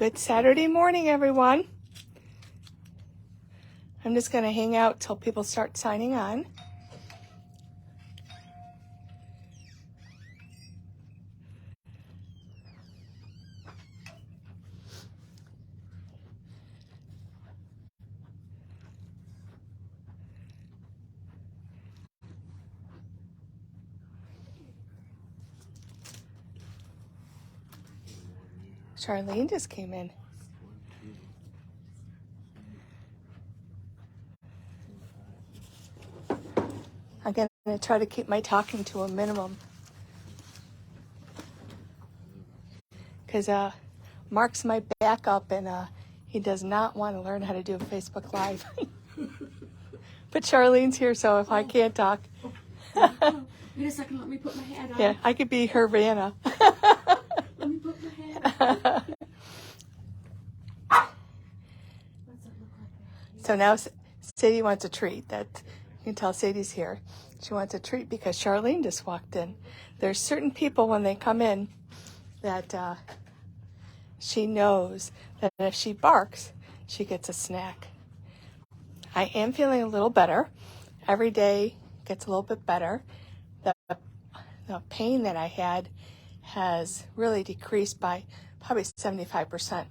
Good Saturday morning, everyone. I'm just going to hang out till people start signing on. Charlene just came in. I'm going to try to keep my talking to a minimum. Because Mark's my backup, and he does not want to learn how to do a Facebook Live. But Charlene's here, so if I can't talk. Wait a second, let me put my hat on. Yeah, I could be her Vanna. Let me put my hat on. What's that look like? So now Sadie wants a treat. That you can tell Sadie's here. She wants a treat because Charlene just walked in. There's certain people when they come in that she knows that if she barks, she gets a snack. I am feeling a little better. Every day gets a little bit better. The pain that I had has really decreased by probably 75%.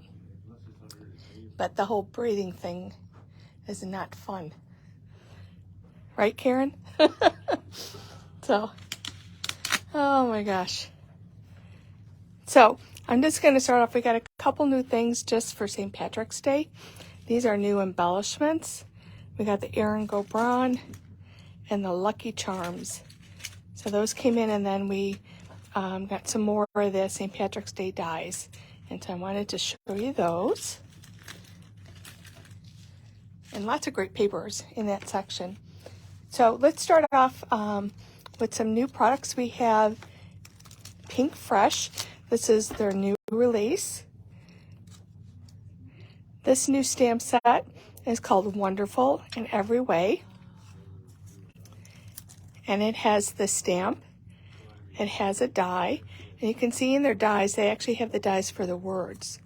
But the whole breathing thing is not fun. Right, Karen? So, oh my gosh. So, I'm just going to start off. We got a couple new things just for St. Patrick's Day. These are new embellishments. We got the Erin Go Braun and the Lucky Charms. So those came in, and then we got some more of the St. Patrick's Day dies. And so I wanted to show you those. And lots of great papers in that section. So let's start off with some new products. We have Pink Fresh. This is their new release. This new stamp set is called Wonderful in Every Way. And it has the stamp. It has a die. And you can see in their dies, they actually have the dies for the words.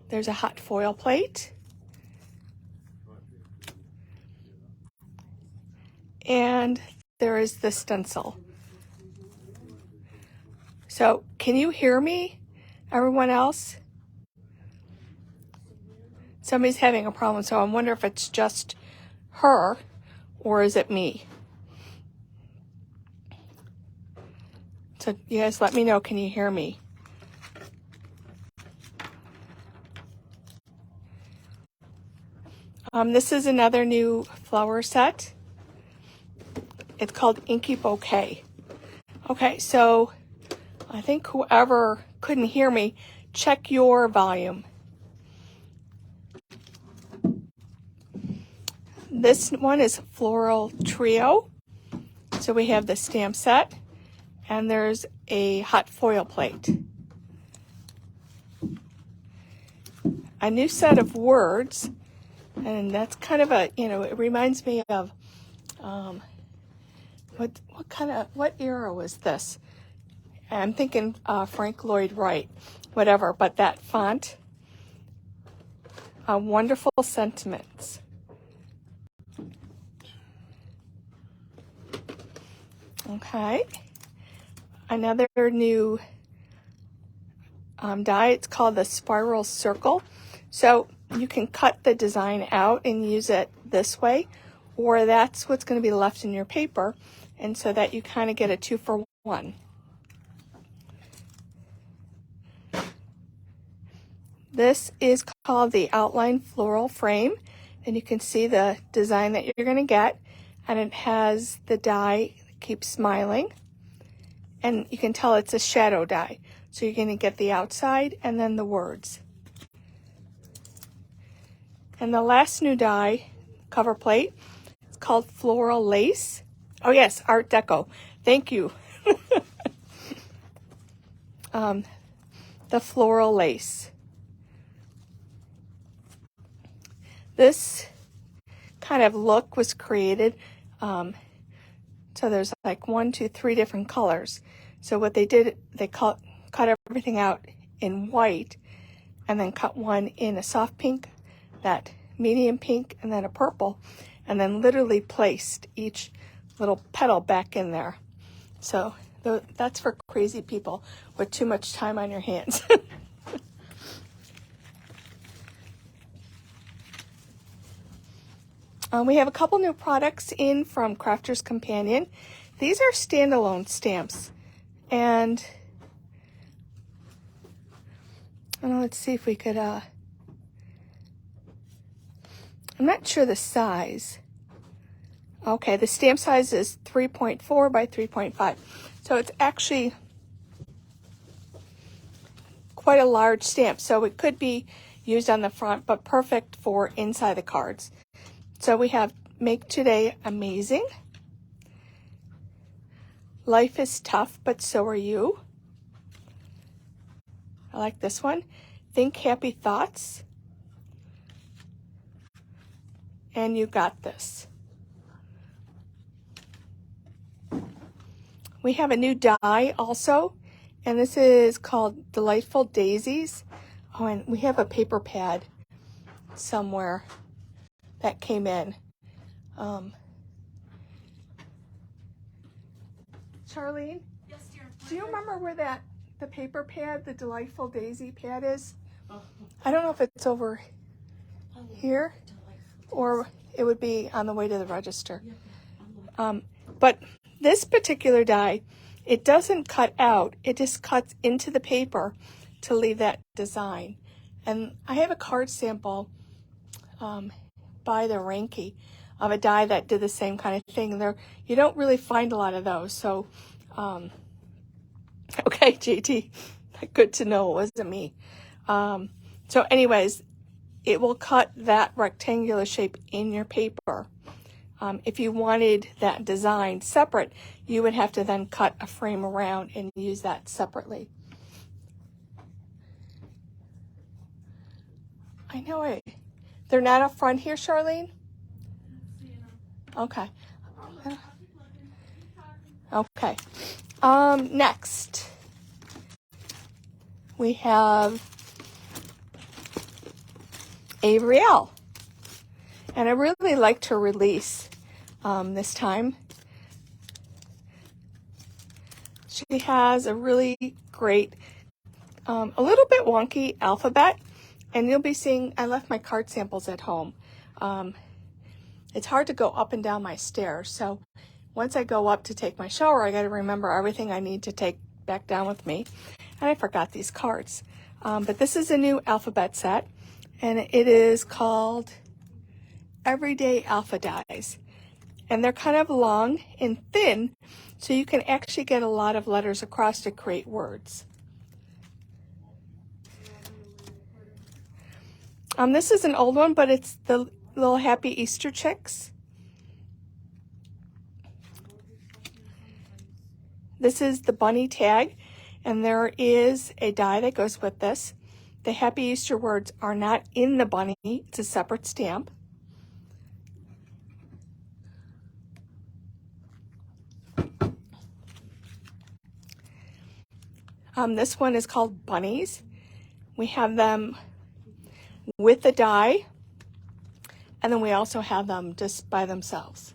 There's a hot foil plate. And there is the stencil. So, can you hear me, everyone else? Somebody's having a problem, so I wonder if it's just her or is it me? So, you guys let me know, can you hear me? This is another new flower set. It's called Inky Bouquet. Okay, so I think whoever couldn't hear me, check your volume. This one is Floral Trio. So we have the stamp set, and there's a hot foil plate. A new set of words, and that's kind of a, it reminds me of, what era was this? I'm thinking Frank Lloyd Wright, whatever, but that font, Wonderful Sentiments. Okay, another new die, it's called the Spiral Circle. So you can cut the design out and use it this way, or that's what's going to be left in your paper, and so that you kind of get a 2-for-1. This is called the Outline Floral Frame, and you can see the design that you're going to get, and it has the die Keep Smiling, and you can tell it's a shadow die. So you're going to get the outside and then the words. And the last new die, cover plate, it's called Floral Lace. Oh yes, Art Deco. Thank you. The Floral Lace. This kind of look was created, so there's like 1, 2, 3 different colors. So what they did, they cut everything out in white, and then cut one in a soft pink, that medium pink, and then a purple, and then literally placed each little petal back in there. So that's for crazy people with too much time on your hands. We have a couple new products in from Crafter's Companion. These are standalone stamps. And let's see if we could, I'm not sure the size. Okay, the stamp size is 3.4 by 3.5. So it's actually quite a large stamp. So it could be used on the front, but perfect for inside the cards. So we have Make Today Amazing. Life is tough, but so are you. I like this one. Think happy thoughts. And you got this. We have a new die also, and this is called Delightful Daisies. Oh, and we have a paper pad somewhere that came in. Charlene? Yes, dear. Do you remember where the paper pad, the Delightful Daisy pad is? Oh, I don't know if it's over here delightful. or it would be on the way to the register. Yeah, I'm like, But this particular die, it doesn't cut out. It just cuts into the paper to leave that design. And I have a card sample by the Ranky of a die that did the same kind of thing. There, you don't really find a lot of those. So, okay, JT, good to know it wasn't me. So anyways, it will cut that rectangular shape in your paper. If you wanted that design separate, you would have to then cut a frame around and use that separately. I know it. They're not up front here, Charlene? Okay. Okay. Next, we have Avriel. And I really liked her release this time. She has a really great, a little bit wonky alphabet. And you'll be seeing, I left my card samples at home. It's hard to go up and down my stairs. So once I go up to take my shower, I got to remember everything I need to take back down with me. And I forgot these cards. But this is a new alphabet set. And it is called Everyday Alpha Dies. And they're kind of long and thin, so you can actually get a lot of letters across to create words. This is an old one, but it's the little Happy Easter chicks. This is the bunny tag, and there is a die that goes with this. The Happy Easter words are not in the bunny. It's a separate stamp. This one is called Bunnies. We have them with the die, and then we also have them just by themselves.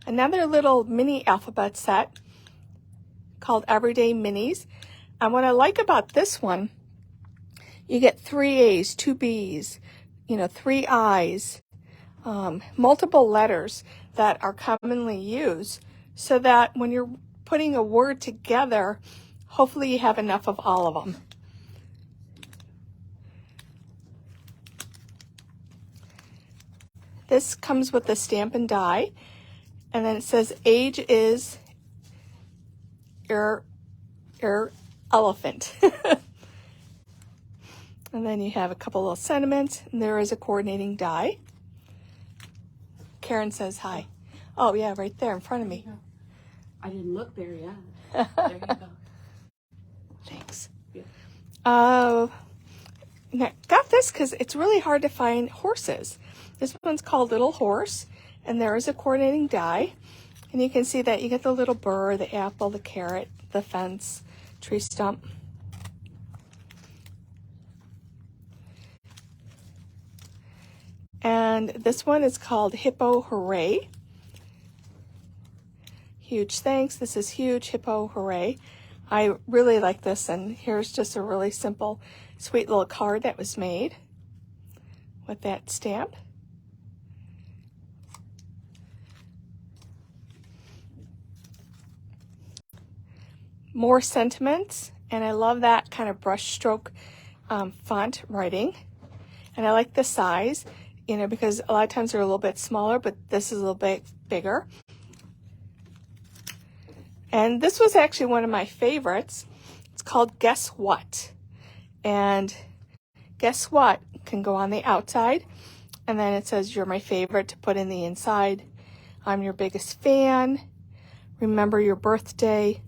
Another little mini alphabet set called Everyday Minis. And what I like about this one, you get 3 A's, 2 B's, 3 I's, multiple letters that are commonly used, so that when you're putting a word together, hopefully you have enough of all of them. This comes with the stamp and die, and then it says age is your elephant. And then you have a couple little sentiments, and there is a coordinating die. Karen says hi. Oh yeah, right there in front of me. I didn't look there yet. There you go. Thanks. Yeah. Got this because it's really hard to find horses. This one's called Little Horse, and there is a coordinating die. And you can see that you get the little burr, the apple, the carrot, the fence, tree stump. And this one is called Hippo Hooray. Huge thanks. This is huge. Hippo Hooray. I really like this, and here's just a really simple, sweet little card that was made with that stamp. More sentiments, and I love that kind of brush stroke font writing. And I like the size, you know, because a lot of times they're a little bit smaller, but this is a little bit bigger. And this was actually one of my favorites. It's called Guess What? And Guess What can go on the outside. And then it says, you're my favorite, to put in the inside. I'm your biggest fan. Remember your birthday.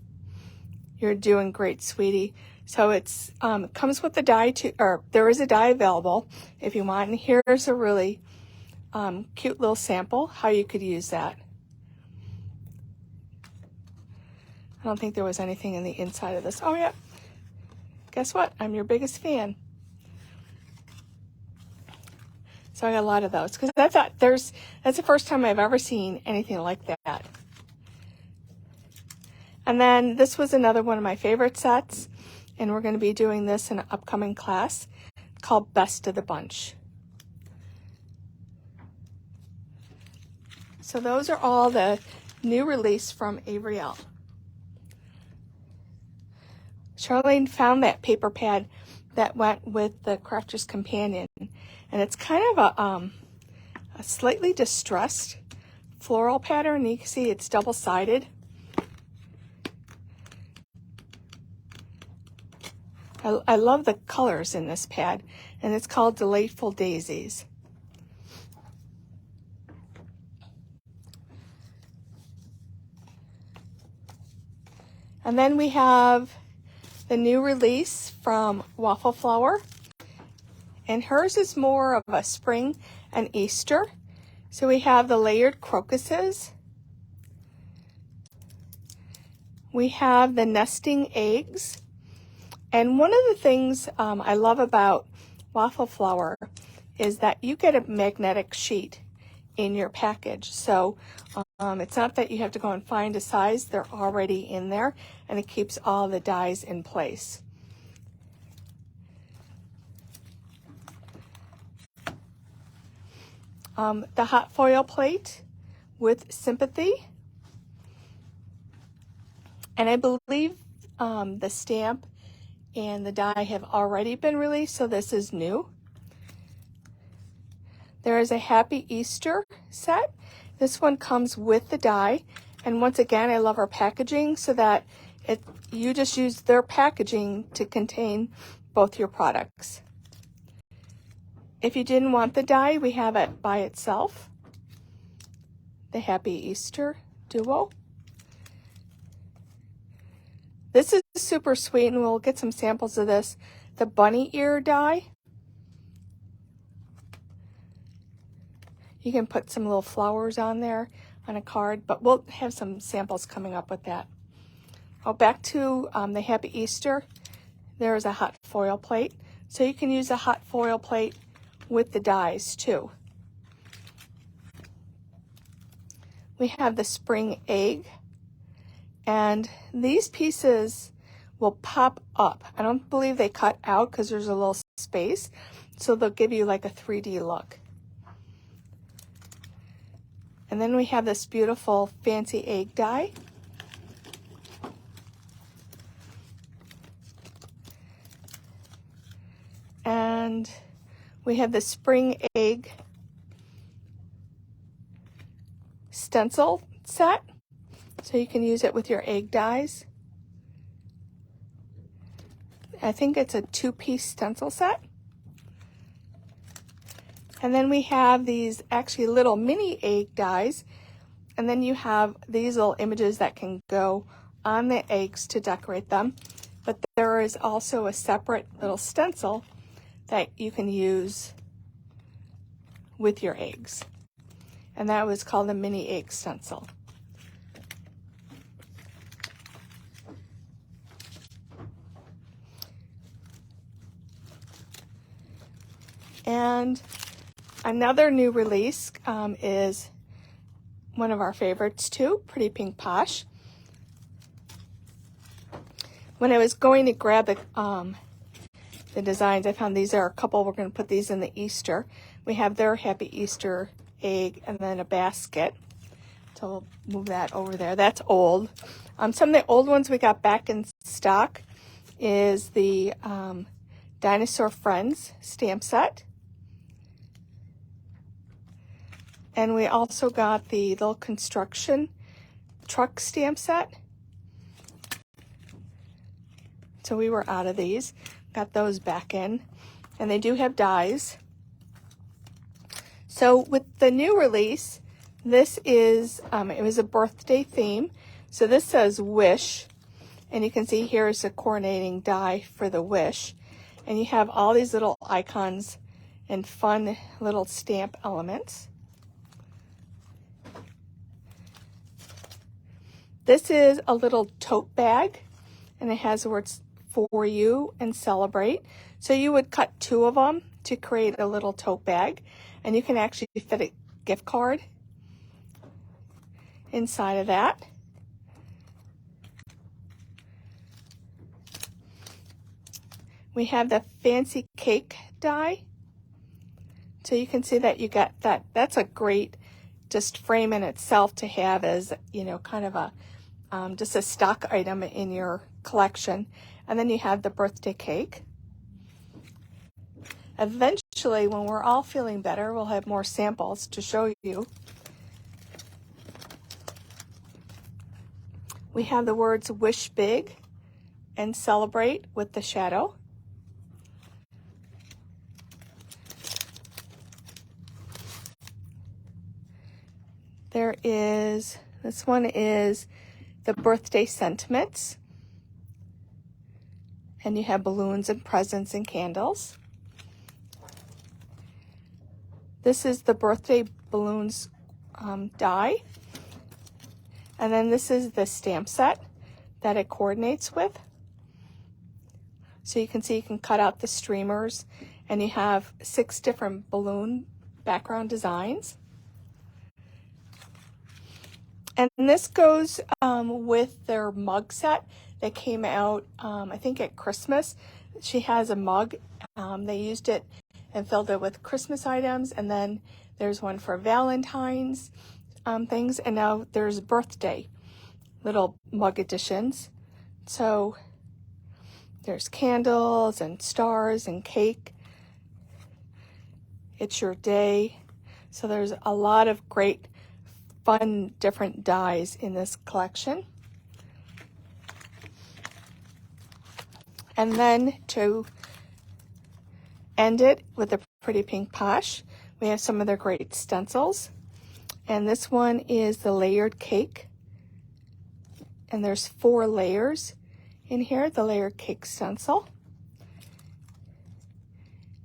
You're doing great, sweetie. So it's it comes with the die too, or there is a die available if you want. And here's a really cute little sample how you could use that. I don't think there was anything in the inside of this. Oh yeah, guess what? I'm your biggest fan. So I got a lot of those because that's the first time I've ever seen anything like that. And then this was another one of my favorite sets, and we're going to be doing this in an upcoming class called Best of the Bunch. So those are all the new release from Avriel. Charlene found that paper pad that went with the Crafter's Companion, and it's kind of a slightly distressed floral pattern. You can see it's double-sided. I love the colors in this pad, and it's called Delightful Daisies. And then we have the new release from Waffle Flower, and hers is more of a spring and Easter. So we have the layered crocuses. We have the nesting eggs. And one of the things I love about Waffle Flower is that you get a magnetic sheet in your package. So it's not that you have to go and find a size. They're already in there, and it keeps all the dies in place. The hot foil plate with Sympathy. And I believe the stamp and the die have already been released, so this is new. There is a Happy Easter set. This one comes with the die, and once again, I love our packaging so that you just use their packaging to contain both your products. If you didn't want the die, we have it by itself. The Happy Easter Duo. This is super sweet, and we'll get some samples of this. The bunny ear die. You can put some little flowers on there on a card, but we'll have some samples coming up with that. Oh, back to the Happy Easter. There is a hot foil plate. So you can use a hot foil plate with the dies too. We have the spring egg. And these pieces will pop up. I don't believe they cut out because there's a little space. So they'll give you like a 3D look. And then we have this beautiful fancy egg die. And we have the spring egg stencil set. So you can use it with your egg dies. I think it's a 2-piece stencil set. And then we have these actually little mini egg dies. And then you have these little images that can go on the eggs to decorate them. But there is also a separate little stencil that you can use with your eggs. And that was called a mini egg stencil. And another new release is one of our favorites too, Pretty Pink Posh. When I was going to grab the designs, I found these are a couple. We're going to put these in the Easter. We have their Happy Easter egg and then a basket. So we'll move that over there. That's old. Some of the old ones we got back in stock is the Dinosaur Friends stamp set. And we also got the little construction truck stamp set. So we were out of these. Got those back in. And they do have dies. So with the new release, this is, it was a birthday theme. So this says Wish. And you can see here is a coordinating die for the Wish. And you have all these little icons and fun little stamp elements. This is a little tote bag. And it has the words for you and celebrate. So you would cut two of them to create a little tote bag. And you can actually fit a gift card inside of that. We have the fancy cake die. So you can see that you got that. That's a great just frame in itself to have as, you know, kind of a just a stock item in your collection. And then you have the birthday cake. Eventually, when we're all feeling better, we'll have more samples to show you. We have the words wish big and celebrate with the shadow. There is, this one is the birthday sentiments. And you have balloons and presents and candles. This is the birthday balloons die. And then this is the stamp set that it coordinates with. So you can see you can cut out the streamers and you have 6 different balloon background designs. And this goes with their mug set that came out, I think at Christmas. She has a mug. They used it and filled it with Christmas items. And then there's one for Valentine's things. And now there's birthday little mug editions. So there's candles and stars and cake. It's your day. So there's a lot of great fun different dies in this collection. And then to end it with a Pretty Pink Posh, we have some of their great stencils. And this one is the layered cake. And there's 4 layers in here, the layered cake stencil.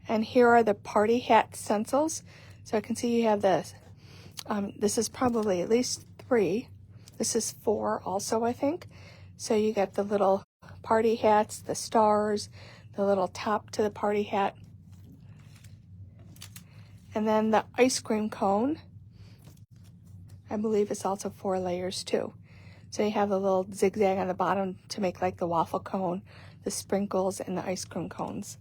And here are the party hat stencils. So I can see you have this. This is probably at least 3. This is 4 also, I think. So you get the little party hats, the stars, the little top to the party hat. And then the ice cream cone, I believe it's also 4 layers too. So you have the little zigzag on the bottom to make like the waffle cone, the sprinkles, and the ice cream cones.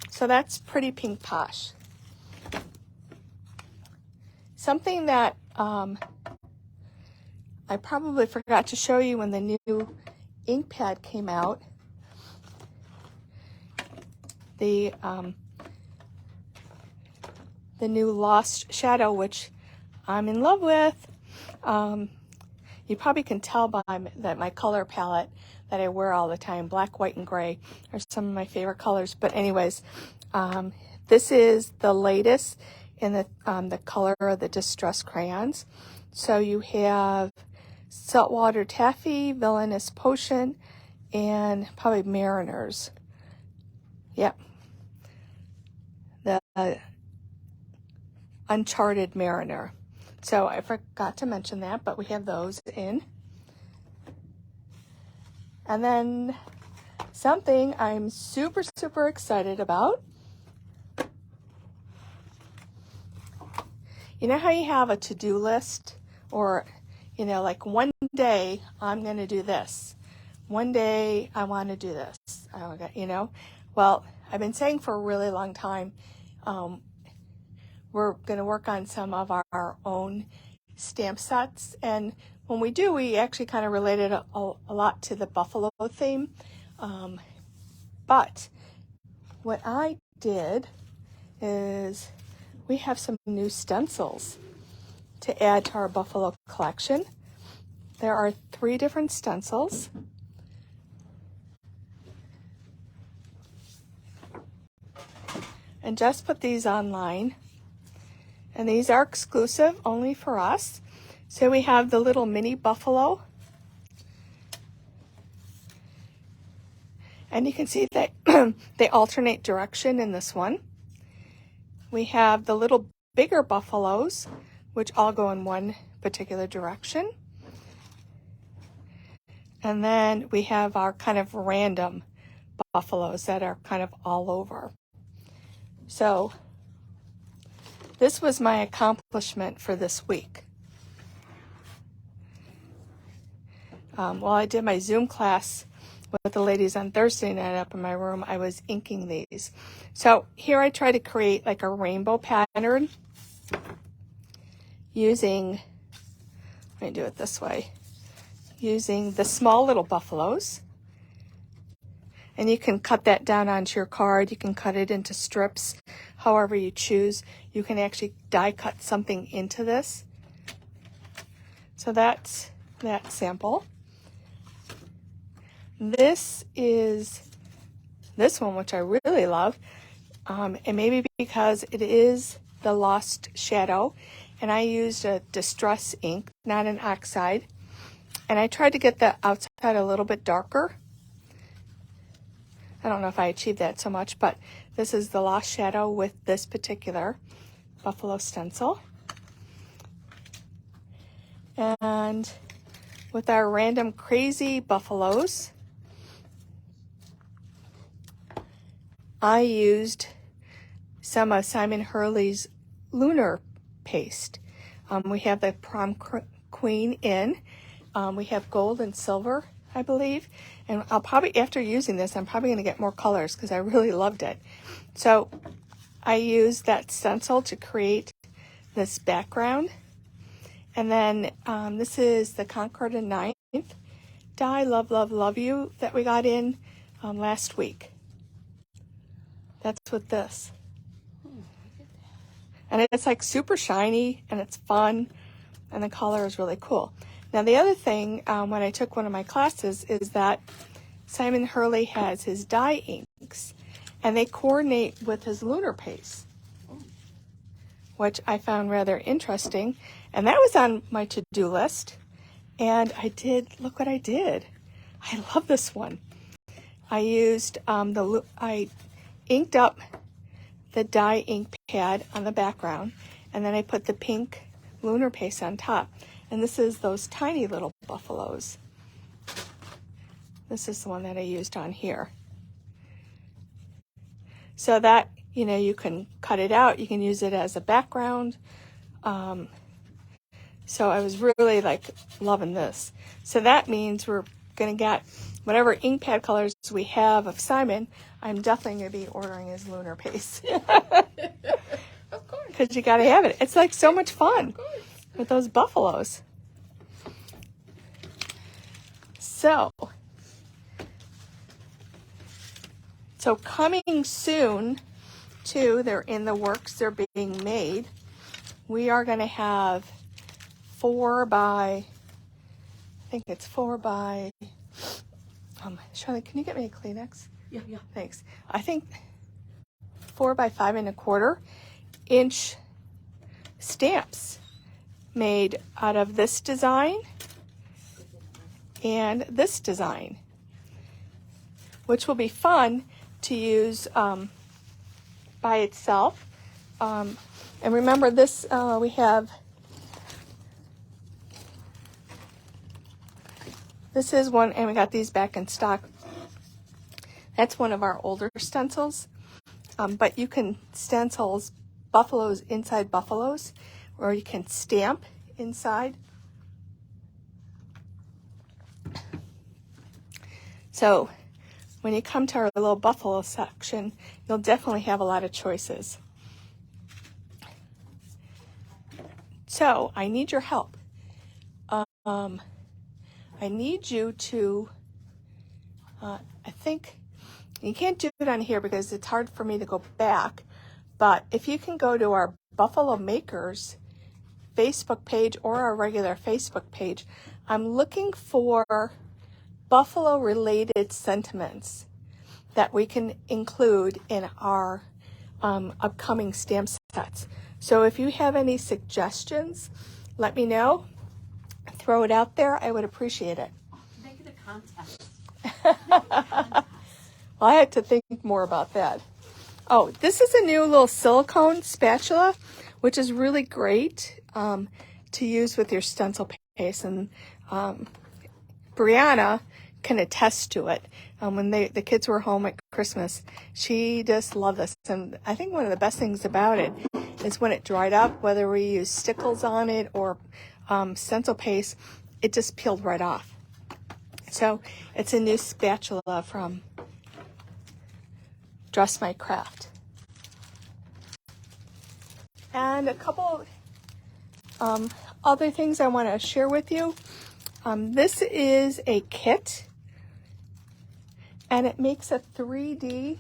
So that's Pretty Pink Posh. Something that I probably forgot to show you when the new ink pad came out, the new Lost Shadow, which I'm in love with. You probably can tell by that my color palette that I wear all the time, black, white, and gray are some of my favorite colors. But anyways, this is the latest in the color of the Distress crayons. So you have Saltwater Taffy, Villainous Potion, and probably Mariners. Yep. The Uncharted Mariner. So I forgot to mention that, but we have those in. And then something I'm super, super excited about You know how you have a to-do list, or, you know, like one day I'm going to do this. One day I want to do this. You know, well, I've been saying for a really long time, we're going to work on some of our own stamp sets. And when we do, we actually kind of related a lot to the buffalo theme. But what I did is we have some new stencils to add to our buffalo collection. There are 3 different stencils. And Jess put these online. And these are exclusive only for us. So we have the little mini buffalo. And you can see that they alternate direction in this one. We have the little bigger buffaloes, which all go in one particular direction. And then we have our kind of random buffaloes that are kind of all over. So this was my accomplishment for this week. While I did my Zoom class with the ladies on Thursday night up in my room, I was inking these. So here I try to create like a rainbow pattern using, let me do it this way, using the small little buffaloes. And you can cut that down onto your card. You can cut it into strips, however you choose. You can actually die cut something into this. So that's that sample. This is this one, which I really love. And maybe because it is the Lost Shadow. And I used a Distress ink, not an oxide. And I tried to get the outside a little bit darker. I don't know if I achieved that so much, but this is the Lost Shadow with this particular buffalo stencil. And with our random crazy buffaloes, I used some of Simon Hurley's lunar paste. We have the Prom Queen in. We have gold and silver, I believe. And I'll probably, after using this, I'm probably going to get more colors because I really loved it. So I used that stencil to create this background. And then this is the Concord and Ninth die, Love, Love, Love You, that we got in last week. That's with this. And it's like super shiny and it's fun and the color is really cool. Now the other thing when I took one of my classes is that Simon Hurley has his dye inks and they coordinate with his lunar paste, which I found rather interesting. And that was on my to-do list. And I did, look what I did. I love this one. I used, I inked up the dye ink pad on the background, and then I put the pink lunar paste on top. And this is those tiny little buffaloes. This is the one that I used on here. So that, you know, you can cut it out. You can use it as a background. So I was really like loving this. So that means we're going to get whatever ink pad colors we have of Simon. I'm definitely going to be ordering his lunar paste. Of course. Because you got to have it. It's like so much fun with those buffaloes. So coming soon, too, they're in the works, they're being made. We are going to have 4 by, I think it's 4 by, Charlotte, can you get me a Kleenex? Yeah. Thanks. I think 4 by 5.25 inch stamps made out of this design and this design, which will be fun to use by itself. And remember this, we have, this is one, and we got these back in stock. That's one of our older stencils, but you can stencil buffaloes inside buffaloes, or you can stamp inside. So when you come to our little Buffalo section, you'll definitely have a lot of choices. So I need your help. I need you to, I think, you can't do it on here because it's hard for me to go back, but if you can go to our Buffalo Makers Facebook page or our regular Facebook page, I'm looking for Buffalo related sentiments that we can include in our upcoming stamp sets. So if you have any suggestions, let me know. Throw it out there. I would appreciate it. Make it a contest. Well, I had to think more about that. Oh, this is a new little silicone spatula, which is really great to use with your stencil paste. And Brianna can attest to it. When the kids were home at Christmas, she just loved this. And I think one of the best things about it is when it dried up, whether we use stickles on it or stencil paste, it just peeled right off. So it's a new spatula from Dress My Craft. And a couple other things I want to share with you. This is a kit, and it makes a 3D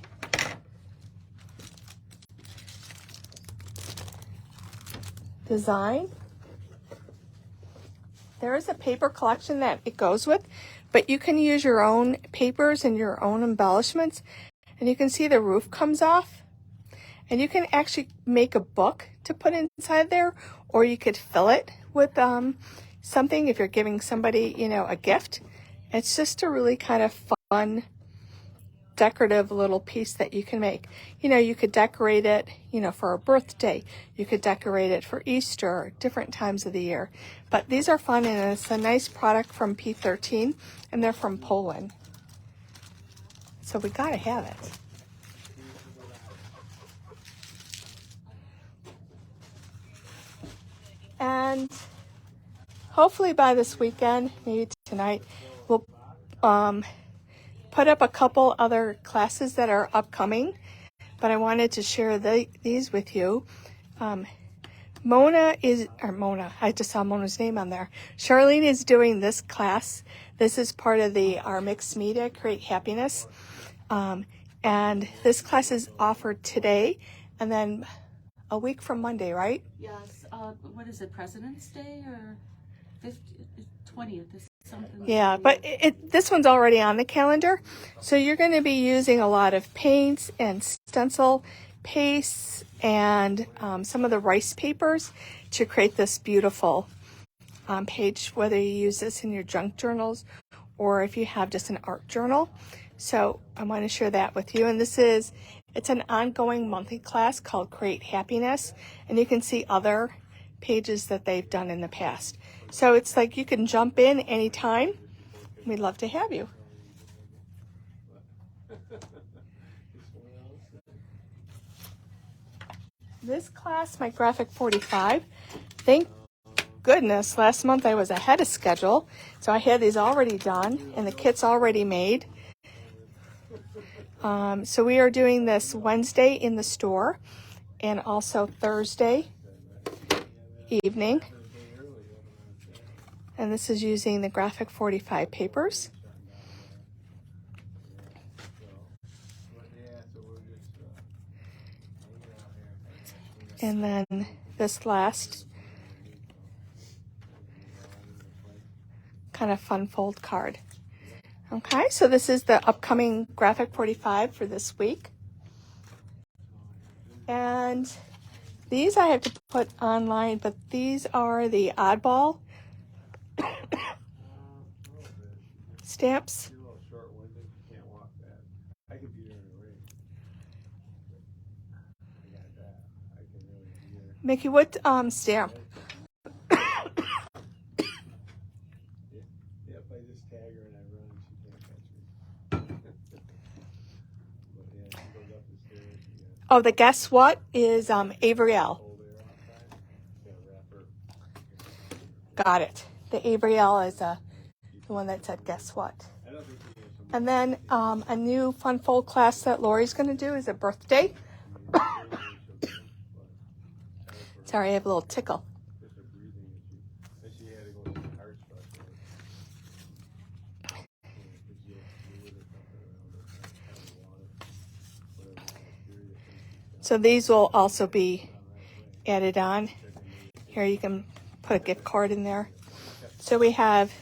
design. There is a paper collection that it goes with, but you can use your own papers and your own embellishments. And you can see the roof comes off. And you can actually make a book to put inside there, or you could fill it with something if you're giving somebody, a gift. It's just a really kind of fun, decorative little piece that you can make. You could decorate it, for a birthday. You could decorate it for Easter, different times of the year. But these are fun, and it's a nice product from P13, and they're from Poland. So we gotta have it. And hopefully by this weekend, maybe tonight, we'll put up a couple other classes that are upcoming. But I wanted to share these with you. Mona, I just saw Mona's name on there. Charlene is doing this class. This is part of our mixed media, Create Happiness. And this class is offered today and then a week from Monday, right? Yes. What is it, President's Day or 20th? Is something. Yeah, but this one's already on the calendar. So you're going to be using a lot of paints and stencil pastes and some of the rice papers to create this beautiful page, whether you use this in your junk journals or if you have just an art journal. So I want to share that with you. And it's an ongoing monthly class called Create Happiness. And you can see other pages that they've done in the past. So it's like you can jump in anytime. We'd love to have you. This class, my Graphic 45, thank goodness last month I was ahead of schedule. So I had these already done and the kit's already made. So we are doing this Wednesday in the store and also Thursday evening. And this is using the Graphic 45 papers. And then this last kind of fun fold card. Okay, so this is the upcoming Graphic 45 for this week. And these I have to put online, but these are the oddball stamps. Mickey, what stamp? Oh, the guess what is Avery L. got it. The Abrielle is the one that said, guess what? And then a new fun fold class that Lori's going to do is a birthday. Sorry, I have a little tickle. So these will also be added on. Here you can put a gift card in there. So we have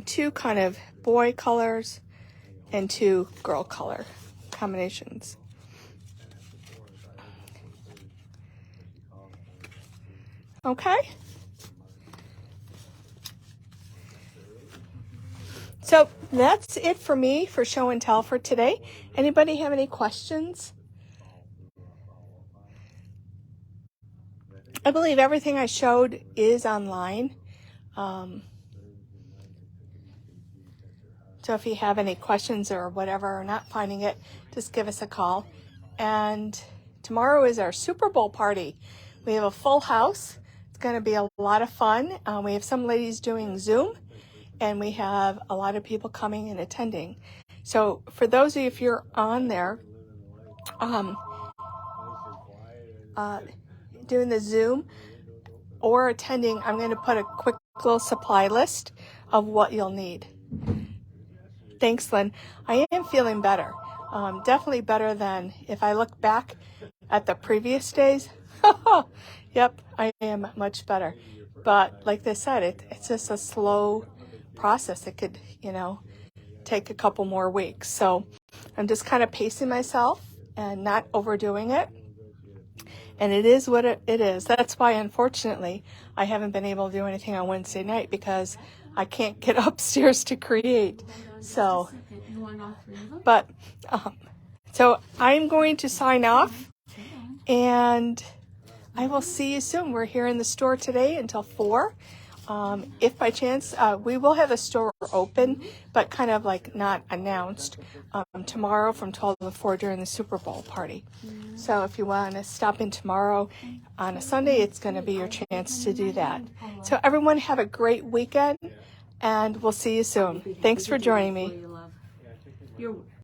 two kind of boy colors and two girl color combinations. Okay. So that's it for me for show and tell for today. Anybody have any questions? I believe everything I showed is online. So if you have any questions or whatever, or not finding it, just give us a call. And tomorrow is our Super Bowl party. We have a full house. It's going to be a lot of fun. We have some ladies doing Zoom, and we have a lot of people coming and attending. So for those of you, if you're on there, doing the Zoom or attending, I'm going to put a quick little supply list of what you'll need. Thanks, Lynn. I am feeling better. Definitely better than if I look back at the previous days. Yep, I am much better. But like they said, it's just a slow process. It could, take a couple more weeks. So I'm just kind of pacing myself and not overdoing it. And it is what it is. That's why, unfortunately, I haven't been able to do anything on Wednesday night because I can't get upstairs to create. So, but, so I'm going to sign off, and I will see you soon. We're here in the store today until 4. If by chance, we will have a store open, but kind of like not announced, tomorrow from 12 to 4 during the Super Bowl party. So if you want to stop in tomorrow on a Sunday, it's going to be your chance to do that. So everyone have a great weekend, and we'll see you soon. Thanks for joining me.